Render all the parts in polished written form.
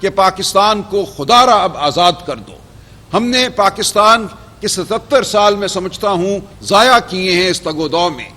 کہ پاکستان کو خدارا اب آزاد کر دو۔ ہم نے پاکستان کے 77 سال میں سمجھتا ہوں ضائع کیے ہیں اس تگ و دو میں،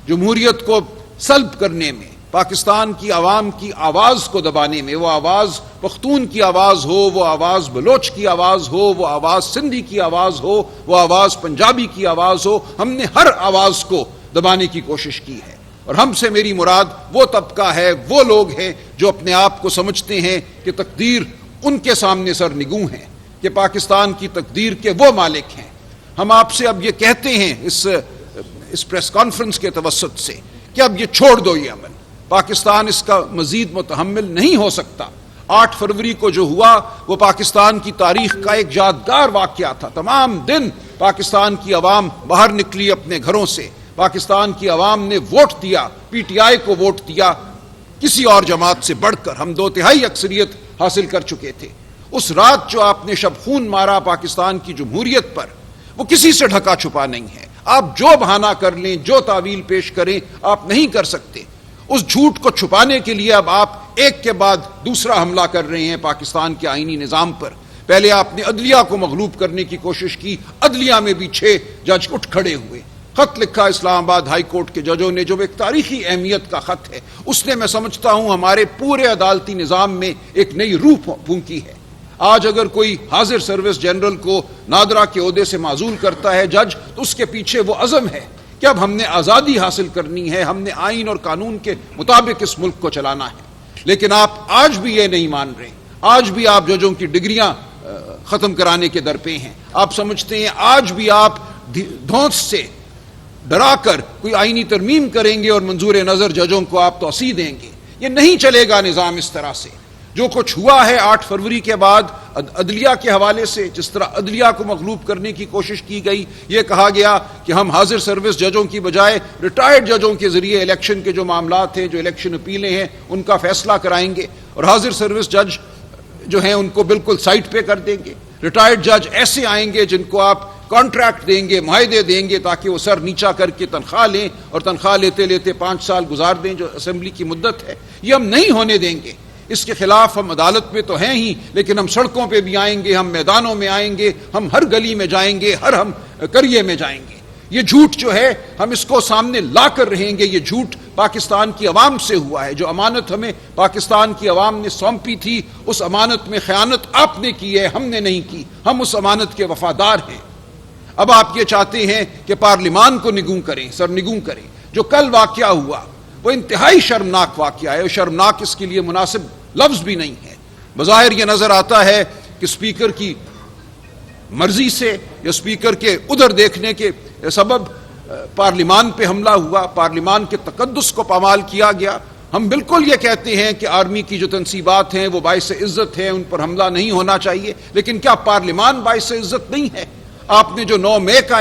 جمہوریت کو سلب کرنے میں، پاکستان کی عوام کی آواز کو دبانے میں، وہ آواز پختون کی آواز ہو، وہ آواز بلوچ کی آواز ہو، وہ آواز سندھی کی آواز ہو، وہ آواز پنجابی کی آواز ہو، ہم نے ہر آواز کو دبانے کی کوشش کی ہے۔ اور ہم سے میری مراد وہ طبقہ ہے، وہ لوگ ہیں جو اپنے آپ کو سمجھتے ہیں کہ تقدیر ان کے سامنے سر نگوں ہے، کہ پاکستان کی تقدیر کے وہ مالک ہیں۔ ہم آپ سے اب یہ کہتے ہیں اس پریس کانفرنس کے توسط سے کہ اب یہ چھوڑ دو، یہ عمل پاکستان اس کا مزید متحمل نہیں ہو سکتا۔ 8 فروری کو جو ہوا وہ پاکستان کی تاریخ کا ایک یادگار واقعہ تھا۔ تمام دن پاکستان کی عوام باہر نکلی اپنے گھروں سے، پاکستان کی عوام نے ووٹ دیا، پی ٹی آئی کو ووٹ دیا، کسی اور جماعت سے بڑھ کر ہم 2/3 اکثریت حاصل کر چکے تھے۔ اس رات جو آپ نے شب خون مارا پاکستان کی جمہوریت پر، وہ کسی سے ڈھکا چھپا نہیں ہے۔ آپ جو بہانہ کر لیں، جو تعویل پیش کریں، آپ نہیں کر سکتے۔ اس جھوٹ کو چھپانے کے لیے اب آپ ایک کے بعد دوسرا حملہ کر رہے ہیں پاکستان کے آئینی نظام پر۔ پہلے آپ نے عدلیہ کو مغلوب کرنے کی کوشش کی، عدلیہ میں بھی 6 جج اٹھ کھڑے ہوئے۔ خط لکھا اسلام آباد ہائی کورٹ کے ججوں نے، جو ایک تاریخی اہمیت کا خط ہے، اس نے میں سمجھتا ہوں ہمارے پورے عدالتی نظام میں ایک نئی روح پھونکی ہے۔ آج اگر کوئی حاضر سروس جنرل کو نادرا کے عہدے سے معزول کرتا ہے جج، تو اس کے پیچھے وہ عزم ہے کہ اب ہم نے آزادی حاصل کرنی ہے، ہم نے آئین اور قانون کے مطابق اس ملک کو چلانا ہے۔ لیکن آپ آج بھی یہ نہیں مان رہے، آج بھی آپ ججوں کی ڈگریاں ختم کرانے کے در پہ ہیں۔ آپ سمجھتے ہیں آج بھی آپ دھونس سے ڈرا کر کوئی آئینی ترمیم کریں گے اور منظور نظر ججوں کو آپ توسیع دیں گے۔ یہ نہیں چلے گا نظام اس طرح سے۔ جو کچھ ہوا ہے 8 فروری کے بعد عدلیہ کے حوالے سے، جس طرح عدلیہ کو مغلوب کرنے کی کوشش کی گئی، یہ کہا گیا کہ ہم حاضر سروس ججوں کی بجائے ریٹائرڈ ججوں کے ذریعے الیکشن کے جو معاملات ہیں، جو الیکشن اپیلیں ہیں، ان کا فیصلہ کرائیں گے، اور حاضر سروس جج جو ہیں ان کو بالکل سائٹ پہ کر دیں گے۔ ریٹائرڈ جج ایسے آئیں گے جن کو آپ کانٹریکٹ دیں گے، معاہدے دیں گے، تاکہ وہ سر نیچا کر کے تنخواہ لیں، اور تنخواہ لیتے لیتے 5 سال گزار دیں جو اسمبلی کی مدت ہے۔ یہ ہم نہیں ہونے دیں گے۔ اس کے خلاف ہم عدالت میں تو ہیں ہی، لیکن ہم سڑکوں پہ بھی آئیں گے، ہم میدانوں میں آئیں گے، ہم ہر گلی میں جائیں گے، ہر ہم کریے میں جائیں گے۔ یہ جھوٹ جو ہے ہم اس کو سامنے لا کر رہیں گے۔ یہ جھوٹ پاکستان کی عوام سے ہوا ہے۔ جو امانت ہمیں پاکستان کی عوام نے سونپی تھی، اس امانت میں خیانت آپ نے کی ہے، ہم نے نہیں کی۔ ہم اس امانت کے وفادار ہیں۔ اب آپ یہ چاہتے ہیں کہ پارلیمان کو نگوں کریں، سر نگوں کریں۔ جو کل واقعہ ہوا وہ انتہائی شرمناک واقعہ ہے، اور شرمناک اس کے لیے مناسب لفظ بھی نہیں ہے۔ بظاہر یہ نظر آتا ہے کہ اسپیکر کی مرضی سے یا اسپیکر کے ادھر دیکھنے کے سبب پارلیمان پہ حملہ ہوا، پارلیمان کے تقدس کو پامال کیا گیا۔ ہم بالکل یہ کہتے ہیں کہ آرمی کی جو تنصیبات ہیں وہ باعث عزت ہیں، ان پر حملہ نہیں ہونا چاہیے، لیکن کیا پارلیمان باعث عزت نہیں ہے؟ آپ نے جو 9 مئی کا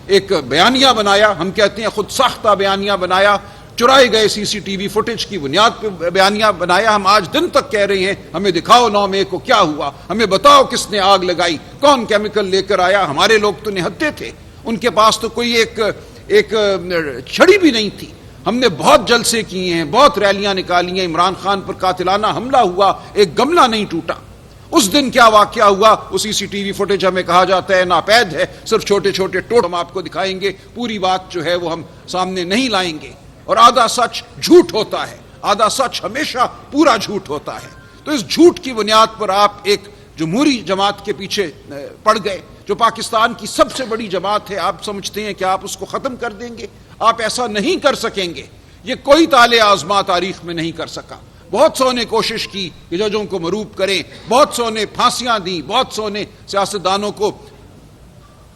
ایک بیانیہ بنایا، ہم کہتے ہیں خود ساختہ بیانیہ بنایا، چرائے گئے CCTV فوٹیج کی بنیاد پہ بیانیہ بنایا۔ ہم آج دن تک کہہ رہے ہیں ہمیں دکھاؤ 9 مئی کو کیا ہوا، ہمیں بتاؤ کس نے آگ لگائی، کون کیمیکل لے کر آیا۔ ہمارے لوگ تو نہتے تھے، ان کے پاس تو کوئی ایک چھڑی بھی نہیں تھی۔ ہم نے بہت جلسے کیے ہیں، بہت ریلیاں نکالی ہیں، عمران خان پر قاتلانہ حملہ ہوا، ایک گملہ نہیں ٹوٹا۔ اس دن کیا واقعہ ہوا وہ CCTV فوٹیج ہمیں کہا جاتا ہے ناپید ہے، صرف چھوٹے چھوٹے ٹوٹ ہم آپ کو دکھائیں گے، پوری بات جو ہے وہ ہم سامنے نہیں لائیں گے۔ اور آدھا سچ جھوٹ ہوتا ہے، آدھا سچ ہمیشہ پورا جھوٹ ہوتا ہے۔ تو اس جھوٹ کی بنیاد پر آپ ایک جمہوری جماعت کے پیچھے پڑ گئے، جو پاکستان کی سب سے بڑی جماعت ہے۔ آپ سمجھتے ہیں کہ آپ اس کو ختم کر دیں گے؟ آپ ایسا نہیں کر سکیں گے۔ یہ کوئی طالع آزما تاریخ میں نہیں کر سکا۔ بہت سو نے کوشش کی کہ ججوں کو مروب کریں، بہت سو نے پھانسیاں دیں، بہت سو نے سیاستدانوں کو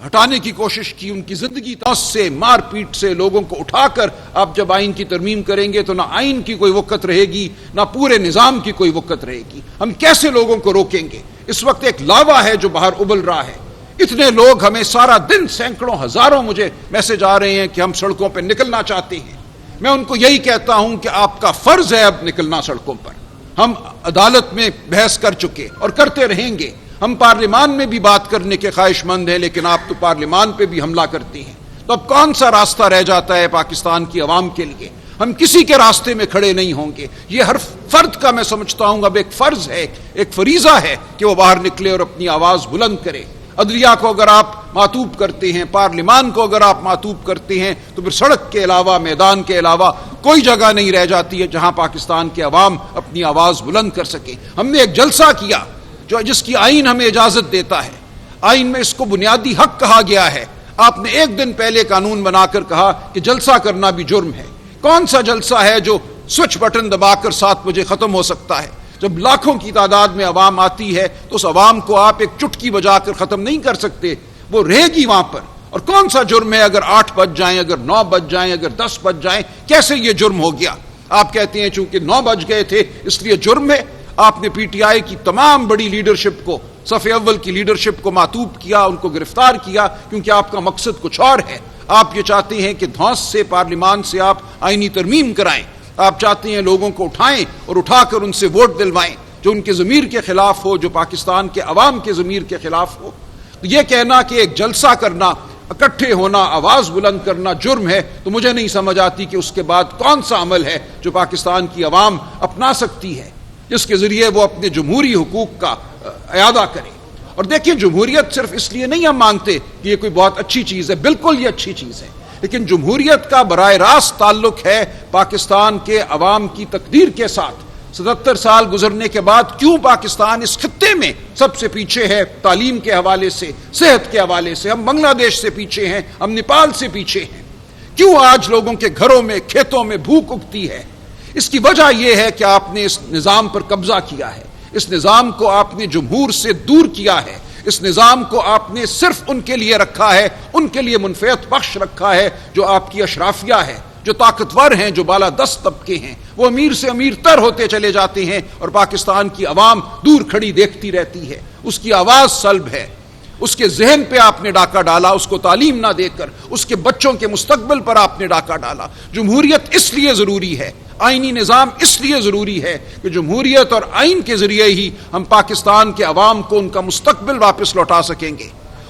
ہٹانے کی کوشش کی، ان کی زندگی تاس سے، مار پیٹ سے لوگوں کو اٹھا کر آپ جب آئین کی ترمیم کریں گے تو نہ آئین کی کوئی وقت رہے گی، نہ پورے نظام کی کوئی وقت رہے گی۔ ہم کیسے لوگوں کو روکیں گے؟ اس وقت ایک لاوا ہے جو باہر ابل رہا ہے۔ اتنے لوگ ہمیں سارا دن سینکڑوں ہزاروں مجھے میسج آ رہے ہیں کہ ہم سڑکوں پہ نکلنا چاہتے ہیں۔ میں ان کو یہی کہتا ہوں کہ آپ کا فرض ہے اب نکلنا سڑکوں پر۔ ہم عدالت میں بحث کر چکے اور کرتے رہیں گے، ہم پارلیمان میں بھی بات کرنے کے خواہش مند ہیں، لیکن آپ تو پارلیمان پہ بھی حملہ کرتے ہیں۔ تو اب کون سا راستہ رہ جاتا ہے پاکستان کی عوام کے لیے؟ ہم کسی کے راستے میں کھڑے نہیں ہوں گے. یہ ہر فرد کا میں سمجھتا ہوں اب ایک فرض ہے, ایک فریضہ ہے کہ وہ باہر نکلے اور اپنی آواز بلند کرے. عدلیہ کو اگر آپ معطوب کرتے ہیں, پارلیمان کو اگر آپ معطوب کرتے ہیں, تو پھر سڑک کے علاوہ, میدان کے علاوہ کوئی جگہ نہیں رہ جاتی ہے جہاں پاکستان کے عوام اپنی آواز بلند کر سکے. ہم نے ایک جلسہ کیا جس کی آئین ہمیں اجازت دیتا ہے. آئین میں اس کو بنیادی حق کہا گیا ہے. آپ نے ایک دن پہلے قانون بنا کر کہا کہ جلسہ کرنا بھی جرم ہے. کون سا جلسہ ہے جو سوئچ بٹن دبا کر 7 بجے ختم ہو سکتا ہے؟ جب لاکھوں کی تعداد میں عوام آتی ہے تو اس عوام کو آپ ایک چٹکی بجا کر ختم نہیں کر سکتے, وہ رہے گی وہاں پر. اور کون سا جرم ہے اگر 8 بج جائیں, اگر 9 بج جائیں, اگر 10 بج جائیں؟ کیسے یہ جرم ہو گیا؟ آپ کہتے ہیں چونکہ 9 بج گئے تھے اس لیے جرم ہے. آپ نے پی ٹی آئی کی تمام بڑی لیڈرشپ کو, صف اول کی لیڈرشپ کو معطوب کیا, ان کو گرفتار کیا, کیونکہ آپ کا مقصد کچھ اور ہے. آپ یہ چاہتے ہیں کہ دھونس سے, پارلیمان سے آپ آئینی ترمیم کرائیں. آپ چاہتے ہیں لوگوں کو اٹھائیں اور اٹھا کر ان سے ووٹ دلوائیں جو ان کے ضمیر کے خلاف ہو, جو پاکستان کے عوام کے ضمیر کے خلاف ہو. یہ کہنا کہ ایک جلسہ کرنا, اکٹھے ہونا, آواز بلند کرنا جرم ہے, تو مجھے نہیں سمجھ آتی کہ اس کے بعد کون سا عمل ہے جو پاکستان کی عوام اپنا سکتی ہے جس کے ذریعے وہ اپنے جمہوری حقوق کا اعادہ کرے. اور دیکھیں, جمہوریت صرف اس لیے نہیں ہم مانتے کہ یہ کوئی بہت اچھی چیز ہے, بالکل یہ اچھی چیز ہے, لیکن جمہوریت کا براہ راست تعلق ہے پاکستان کے عوام کی تقدیر کے ساتھ. 77 سال گزرنے کے بعد کیوں پاکستان اس خطے میں سب سے پیچھے ہے؟ تعلیم کے حوالے سے, صحت کے حوالے سے ہم بنگلہ دیش سے پیچھے ہیں, ہم نیپال سے پیچھے ہیں. کیوں آج لوگوں کے گھروں میں, کھیتوں میں بھوک اگتی ہے؟ اس کی وجہ یہ ہے کہ آپ نے اس نظام پر قبضہ کیا ہے. اس نظام کو آپ نے جمہور سے دور کیا ہے. اس نظام کو آپ نے صرف ان کے لیے رکھا ہے, ان کے لیے منفعت بخش رکھا ہے جو آپ کی اشرافیہ ہے, جو طاقتور ہیں, جو بالادست طبقے ہیں. وہ امیر سے امیر تر ہوتے چلے جاتے ہیں اور پاکستان کی عوام دور کھڑی دیکھتی رہتی ہے. اس کی آواز سلب ہے. اس کے ذہن پہ آپ نے ڈاکہ ڈالا, اس کو تعلیم نہ دے کر اس کے بچوں کے مستقبل پر آپ نے ڈاکہ ڈالا. جمہوریت اس لیے ضروری ہے, آئینی نظام اس لیے ضروری ہے کہ جمہوریت اور آئین کے ذریعے ہی ہم پاکستان کے عوام کو ان کا مستقبل واپس لوٹا سکیں گے,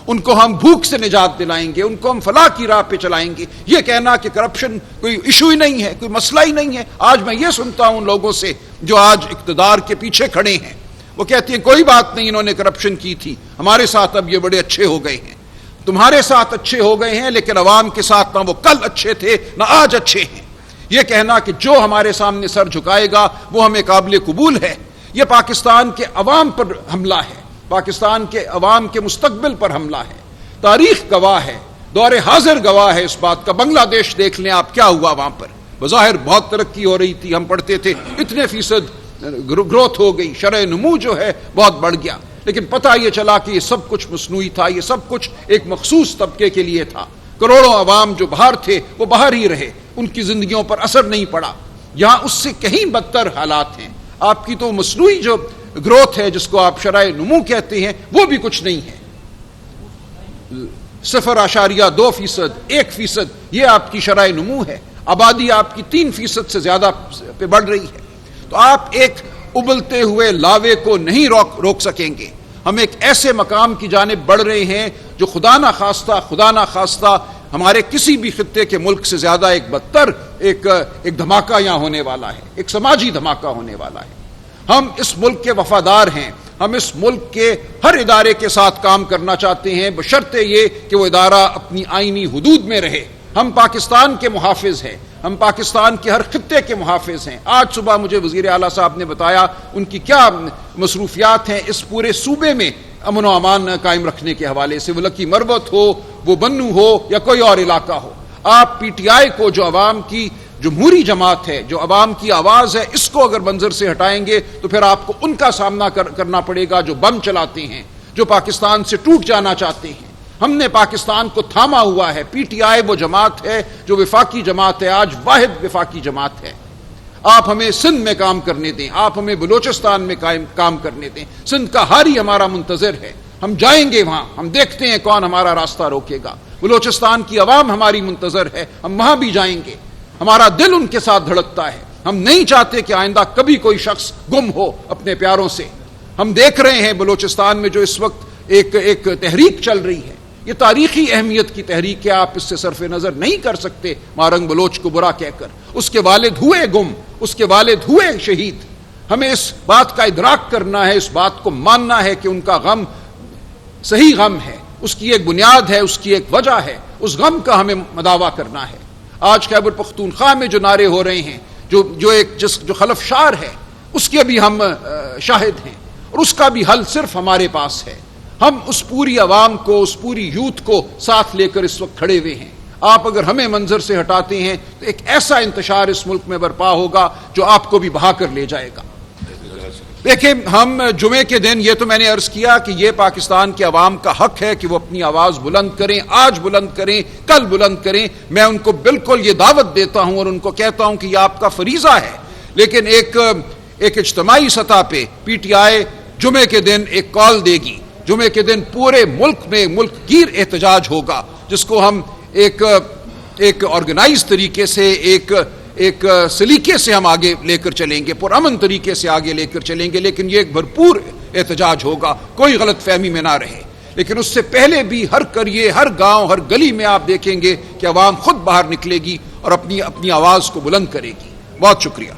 ان کو ہم بھوک سے نجات دلائیں گے, ان کو ہم فلاح کی راہ پہ چلائیں گے. یہ کہنا کہ کرپشن کوئی ایشو ہی نہیں ہے, کوئی مسئلہ ہی نہیں ہے. آج میں یہ سنتا ہوں لوگوں سے جو آج اقتدار کے پیچھے کھڑے ہیں, وہ کہتے ہیں کوئی بات نہیں, انہوں نے کرپشن کی تھی, ہمارے ساتھ اب یہ بڑے اچھے ہو گئے ہیں. تمہارے ساتھ اچھے ہو گئے ہیں, لیکن عوام کے ساتھ نہ وہ کل اچھے تھے نہ آج اچھے ہیں. یہ کہنا کہ جو ہمارے سامنے سر جھکائے گا وہ ہمیں قابل قبول ہے, یہ پاکستان کے عوام پر حملہ ہے, پاکستان کے عوام کے مستقبل پر حملہ ہے. تاریخ گواہ ہے, دور حاضر گواہ ہے اس بات کا. بنگلہ دیش دیکھ لیں آپ, کیا ہوا وہاں پر. بظاہر بہت ترقی ہو رہی تھی, ہم پڑھتے تھے اتنے فیصد گروتھ ہو گئی, شرح نمو جو ہے بہت بڑھ گیا, لیکن پتہ یہ چلا کہ یہ سب کچھ مصنوعی تھا, یہ سب کچھ ایک مخصوص طبقے کے لیے تھا. کروڑوں عوام جو باہر تھے وہ باہر ہی رہے, ان کی زندگیوں پر اثر نہیں پڑا. یہاں اس سے کہیں بدتر حالات ہیں. آپ کی تو مصنوعی جو گروتھ ہے جس کو آپ شرح نمو کہتے ہیں وہ بھی کچھ نہیں ہے. 0.2%, 1% یہ آپ کی شرح نمو ہے. آبادی آپ کی 3% سے زیادہ پہ بڑھ رہی ہے. تو آپ ایک ابلتے ہوئے لاوے کو نہیں روک سکیں گے. ہم ایک ایسے مقام کی جانب بڑھ رہے ہیں جو خدا نہ خواستہ ہمارے کسی بھی خطے کے ملک سے زیادہ ایک بدتر ایک دھماکہ یہاں ہونے والا ہے, ایک سماجی دھماکہ ہونے والا ہے. ہم اس ملک کے وفادار ہیں, ہم اس ملک کے ہر ادارے کے ساتھ کام کرنا چاہتے ہیں بشرطے یہ کہ وہ ادارہ اپنی آئینی حدود میں رہے. ہم پاکستان کے محافظ ہیں, ہم پاکستان کے ہر خطے کے محافظ ہیں. آج صبح مجھے وزیر اعلیٰ صاحب نے بتایا ان کی کیا مصروفیات ہیں اس پورے صوبے میں امن و امان قائم رکھنے کے حوالے سے, وہ لکی مروت ہو, وہ بنو ہو یا کوئی اور علاقہ ہو. آپ پی ٹی آئی کو جو عوام کی جمہوری جماعت ہے, جو عوام کی آواز ہے, اس کو اگر منظر سے ہٹائیں گے تو پھر آپ کو ان کا سامنا کرنا پڑے گا جو بم چلاتے ہیں, جو پاکستان سے ٹوٹ جانا چاہتے ہیں. ہم نے پاکستان کو تھاما ہوا ہے. پی ٹی آئی وہ جماعت ہے جو وفاقی جماعت ہے, آج واحد وفاقی جماعت ہے. آپ ہمیں سندھ میں کام کرنے دیں, آپ ہمیں بلوچستان میں کام کرنے دیں. سندھ کا حاری ہمارا منتظر ہے, ہم جائیں گے وہاں, ہم دیکھتے ہیں کون ہمارا راستہ روکے گا. بلوچستان کی عوام ہماری منتظر ہے, ہم وہاں بھی جائیں گے. ہمارا دل ان کے ساتھ دھڑکتا ہے. ہم نہیں چاہتے کہ آئندہ کبھی کوئی شخص گم ہو اپنے پیاروں سے. ہم دیکھ رہے ہیں بلوچستان میں جو اس وقت ایک تحریک چل رہی ہے, یہ تاریخی اہمیت کی تحریک ہے، آپ اس سے صرف نظر نہیں کر سکتے مارنگ بلوچ کو برا کہہ کر۔ اس کے والد ہوئے گم، اس کے والد ہوئے شہید۔ ہمیں اس بات کا ادراک کرنا ہے، اس بات کو ماننا ہے کہ ان کا غم صحیح غم ہے، اس کی ایک بنیاد ہے، اس کی ایک وجہ ہے، اس غم کا ہمیں مداوع کرنا ہے۔ آج خیبر پختونخوا میں جو نعرے ہو رہے ہیں، جو خلفشار ہے، اس کے بھی ہم شاہد ہیں، اور اس کا بھی حل صرف ہمارے پاس ہے۔ ہم اس پوری عوام کو، اس پوری یوتھ کو ساتھ لے کر اس وقت کھڑے ہوئے ہیں۔ آپ اگر ہمیں منظر سے ہٹاتے ہیں تو ایک ایسا انتشار اس ملک میں برپا ہوگا جو آپ کو بھی بہا کر لے جائے گا۔ دیکھیں، ہم جمعے کے دن، یہ تو میں نے عرض کیا کہ یہ پاکستان کے عوام کا حق ہے کہ وہ اپنی آواز بلند کریں، آج بلند کریں، کل بلند کریں۔ میں ان کو بالکل یہ دعوت دیتا ہوں اور ان کو کہتا ہوں کہ یہ آپ کا فریضہ ہے، لیکن ایک اجتماعی سطح پہ پی ٹی آئی جمعے کے دن ایک کال دے گی۔ جمعے کے دن پورے ملک میں ملک گیر احتجاج ہوگا، جس کو ہم ایک آرگنائز طریقے سے، ایک سلیقے سے ہم آگے لے کر چلیں گے، پرامن طریقے سے آگے لے کر چلیں گے، لیکن یہ ایک بھرپور احتجاج ہوگا، کوئی غلط فہمی میں نہ رہے۔ لیکن اس سے پہلے بھی ہر قریے، ہر گاؤں، ہر گلی میں آپ دیکھیں گے کہ عوام خود باہر نکلے گی اور اپنی آواز کو بلند کرے گی۔ بہت شکریہ۔